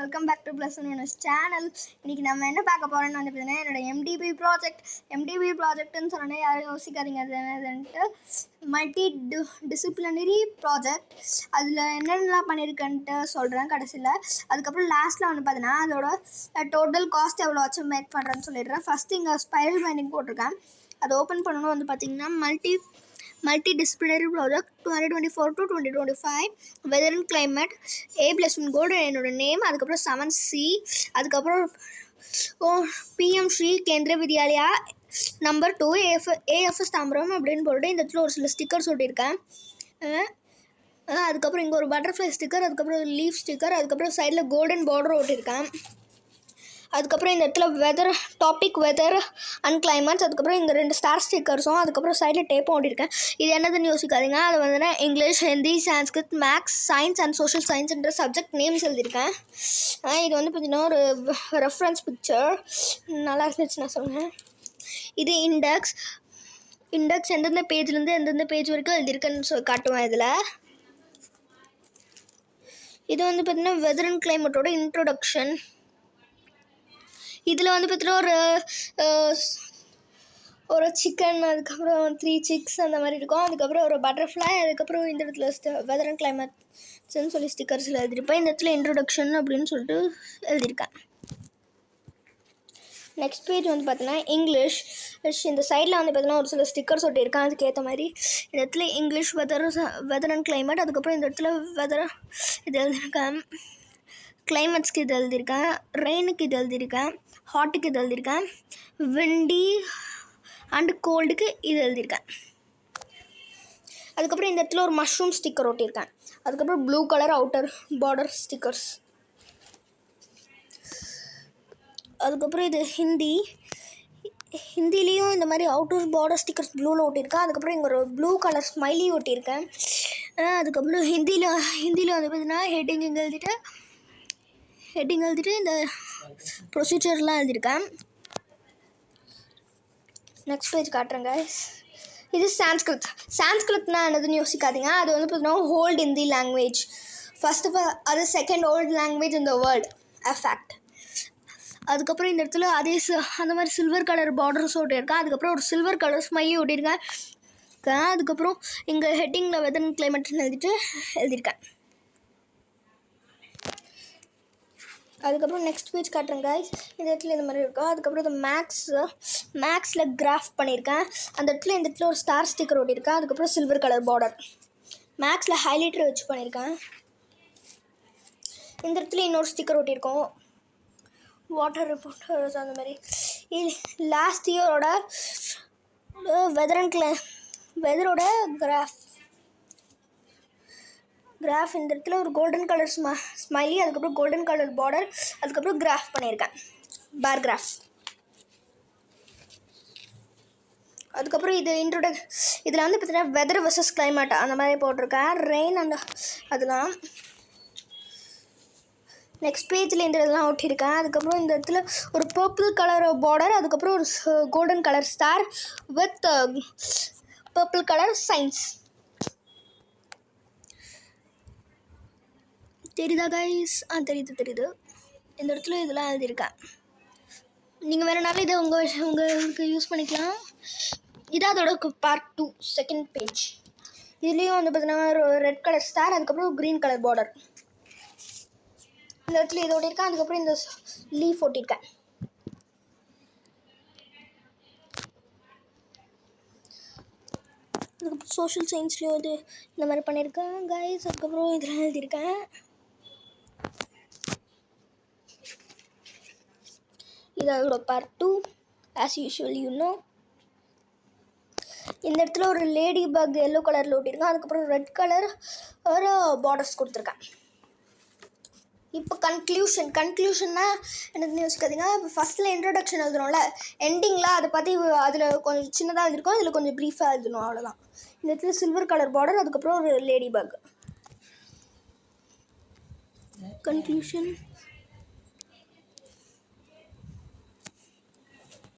Welcome back to plus one channel. இன்றைக்கி நம்ம என்ன பார்க்க போகிறோன்னு வந்து பார்த்தீங்கன்னா என்னோடய எம்டிபி ப்ராஜெக்ட்னு சொன்னோன்னே யாரும் யோசிக்காதீங்க. அது என்னதுன்ட்டு மல்டி டிசிப்ளினரி ப்ராஜெக்ட். அதில் என்னென்னலாம் பண்ணியிருக்கேன்ட்டு சொல்கிறேன் கடைசியில். அதுக்கப்புறம் லாஸ்ட்டில் வந்து பார்த்தீங்கன்னா அதோட டோட்டல் காஸ்ட் எவ்வளோ வச்சு மேக் பண்ணுறேன்னு சொல்லிடுறேன். ஃபஸ்ட்டு இங்கே ஸ்பைரல் பைண்டிங் போட்டிருக்கேன். அதை ஓப்பன் பண்ணணும் வந்து பார்த்திங்கன்னா multidisciplinary project 2024 to 2025 weather and climate A+1 gold என்னோட நேம். அதுக்கப்புறம் 7C. அதுக்கப்புறம் PM ஸ்ரீ கேந்திர வித்யாலயா நம்பர் 2 AFS தாம்பரம் அப்படின்னு போட்டு இந்த இடத்துல ஒரு சில ஸ்டிக்கர்ஸ் ஒட்டியிருக்கேன். அதுக்கப்புறம் இங்கே ஒரு பட்டர்ஃப்ளை ஸ்டிக்கர், அதுக்கப்புறம் லீஃப் ஸ்டிக்கர், அதுக்கப்புறம் சைடில் கோல்டன் பார்டர் ஒட்டியிருக்கேன். அதுக்கப்புறம் இந்த இடத்துல வெதர் அண்ட் கிளைமேட்ஸ், அதுக்கப்புறம் இங்கே 2 ஸ்டார் ஸ்டிக்கர்ஸும், அதுக்கப்புறம் சைடில் டேப்பும் ஓட்டியிருக்கேன். இது என்னதுன்னு யோசிக்காதீங்க. அது வந்து English, Hindi, Sanskrit, maths, science and social சயின்ஸ்ன்ற சப்ஜெக்ட் நேம்ஸ் எழுதியிருக்கேன். இது வந்து பார்த்திங்கன்னா ஒரு ரெஃபரன்ஸ் பிக்சர் நல்லா இருந்துச்சு நான் சொல்லுவேன். இது இண்டெக்ஸ் எந்தெந்த பேஜ்லேருந்து எந்தெந்த பேஜ் வரைக்கும் எழுதியிருக்கேன்னு காட்டுவேன். இதில் இது வந்து பார்த்திங்கன்னா வெதர் அண்ட் கிளைமேட்டோட இன்ட்ரோடக்ஷன். இதில் வந்து பார்த்தீங்கன்னா ஒரு சிக்கன், அதுக்கப்புறம் 3 chicks அந்த மாதிரி இருக்கும். அதுக்கப்புறம் ஒரு பட்டர்ஃப்ளை, அதுக்கப்புறம் இந்த இடத்துல வெதர் அண்ட் கிளைமேட்ஸ்ன்னு சொல்லி ஸ்டிக்கர்ஸில் எழுதியிருப்பேன். இந்த இடத்துல இன்ட்ரோடக்ஷன் அப்படின்னு சொல்லிட்டு எழுதியிருக்கேன். நெக்ஸ்ட் பேஜ் வந்து பார்த்தீங்கன்னா இங்கிலீஷ். இந்த சைடில் வந்து பார்த்தீங்கன்னா ஒரு சில ஸ்டிக்கர்ஸ் ஒட்டியிருக்கேன். அதுக்கேற்ற மாதிரி இந்த இடத்துல இங்கிலீஷ் வெதர் அண்ட் கிளைமேட், அதுக்கப்புறம் இந்த இடத்துல வெதர் இது எழுதியிருக்கேன். கிளைமேட்ஸ்க்கு இது எழுதியிருக்கேன், ரெயினுக்கு இது எழுதியிருக்கேன், ஹாட்டுக்கு இது எழுதியிருக்கேன், விண்டி அண்டு கோல்டுக்கு இது எழுதியிருக்கேன். அதுக்கப்புறம் இந்த இடத்துல ஒரு மஷ்ரூம் ஸ்டிக்கர் ஒட்டியிருக்கேன். அதுக்கப்புறம் blue colour outer border stickers. அதுக்கப்புறம் இது ஹிந்திலேயும் இந்த மாதிரி அவுட்டர் பார்டர் ஸ்டிக்கர்ஸ் ப்ளூவில் ஒட்டியிருக்கேன். அதுக்கப்புறம் இங்கே ஒரு ப்ளூ கலர் ஸ்மைலி ஒட்டியிருக்கேன். அதுக்கப்புறம் ஹிந்தியில் வந்து பார்த்தீங்கன்னா ஹெட்டிங் எழுதிட்டு இந்த ப்ரொசீஜர்லாம் எழுதியிருக்கேன். நெக்ஸ்ட் பேஜ் காட்டுறேங்க. இது சான்ஸ்கிரிட்னா என்னதுன்னு யோசிக்காதீங்க. அது வந்து பார்த்தீங்கன்னா old Hindi language. First of all அது second old language in the world, a fact. அதுக்கப்புறம் இந்த இடத்துல அந்த மாதிரி சில்வர் கலர் பார்டர்ஸ் ஓட்டியிருக்கேன். அதுக்கப்புறம் ஒரு சில்வர் கலர் ஸ்மைலி ஓட்டியிருக்கேன். அதுக்கப்புறம் இங்கே ஹெட்டிங்கில் வெதர் அண்ட் கிளைமேட்னு எழுதியிருக்கேன். அதுக்கப்புறம் நெக்ஸ்ட் பேஜ் காட்டுறேன் கைஸ். இந்த இடத்துல இந்த மாதிரி இருக்கும். அதுக்கப்புறம் இது மேக்ஸில் கிராஃப் பண்ணியிருக்கேன். அந்த இடத்துல இந்த இடத்துல ஒரு ஸ்டார் ஸ்டிக்கர் ஓட்டியிருக்கேன். அதுக்கப்புறம் சில்வர் கலர் பார்டர். மேக்ஸில் ஹைலைட்டர் வச்சு பண்ணியிருக்கேன். இந்த இடத்துல இன்னொரு ஸ்டிக்கர் ஓட்டியிருக்கோம், வாட்டர் ரிப்போர்ட்டர்ஸ் அந்த மாதிரி. லாஸ்ட் இயரோட வெதரோட கிராஃப். இந்த இடத்துல ஒரு கோல்டன் கலர் ஸ்மைலி, அதுக்கப்புறம் கோல்டன் கலர் பார்டர், அதுக்கப்புறம் கிராஃப் பண்ணியிருக்கேன், பார் கிராஃப். அதுக்கப்புறம் இது இதில் வந்து பார்த்தீங்கன்னா வெதர் வர்சஸ் கிளைமேட் அந்த மாதிரி போட்டிருக்கேன், ரெயின் அண்ட் அதெல்லாம். நெக்ஸ்ட் பேஜில் இந்த இதெல்லாம் ஒட்டியிருக்கேன். அதுக்கப்புறம் இந்த இடத்துல ஒரு பர்பிள் கலர் பார்டர், அதுக்கப்புறம் ஒரு golden colour star with purple colour science. தெரியுதா கைஸ்? தெரியுது. இந்த இடத்துல இதெல்லாம் எழுதியிருக்கேன். நீங்கள் வேணுனாலும் இதை உங்களுக்கு யூஸ் பண்ணிக்கலாம். இது அதோட பார்ட் 2 செகண்ட் பேஜ். இதுலேயும் வந்து பார்த்தீங்கன்னா ஒரு ரெட் கலர் ஸ்டார், அதுக்கப்புறம் க்ரீன் கலர் பார்டர். இந்த இடத்துல இது ஓட்டியிருக்கேன். அதுக்கப்புறம் இந்த லீஃப் ஓட்டியிருக்கேன். அதுக்கப்புறம் சோஷியல் சயின்ஸ்லேயும் இது இந்த மாதிரி பண்ணியிருக்கேன் கைஸ். அதுக்கப்புறம் இதில் எழுதியிருக்கேன். இது அதோட பார்ட் 2 ஆஸ் யூஷுவல் இந்த இடத்துல ஒரு லேடி பக் எல்லோ கலரில் ஓட்டியிருக்கேன். அதுக்கப்புறம் ரெட் கலர் ஒரு பார்டர்ஸ் கொடுத்துருக்கேன். இப்போ கன்க்ளூஷன்னா என்னதுன்னு யோசிக்காதீங்க. இப்போ ஃபஸ்ட்டில் இன்ட்ரோடக்ஷன் எழுதுறோம்ல, எண்டிங்கில் அதை பற்றி அதில் கொஞ்சம் சின்னதாக எழுதிருக்கோம், இதில் கொஞ்சம் ப்ரீஃபாக எழுதணும், அவ்வளோதான். இந்த இடத்துல சில்வர் கலர் பார்டர், அதுக்கப்புறம் ஒரு லேடி பக். கன்க்ளூஷன்.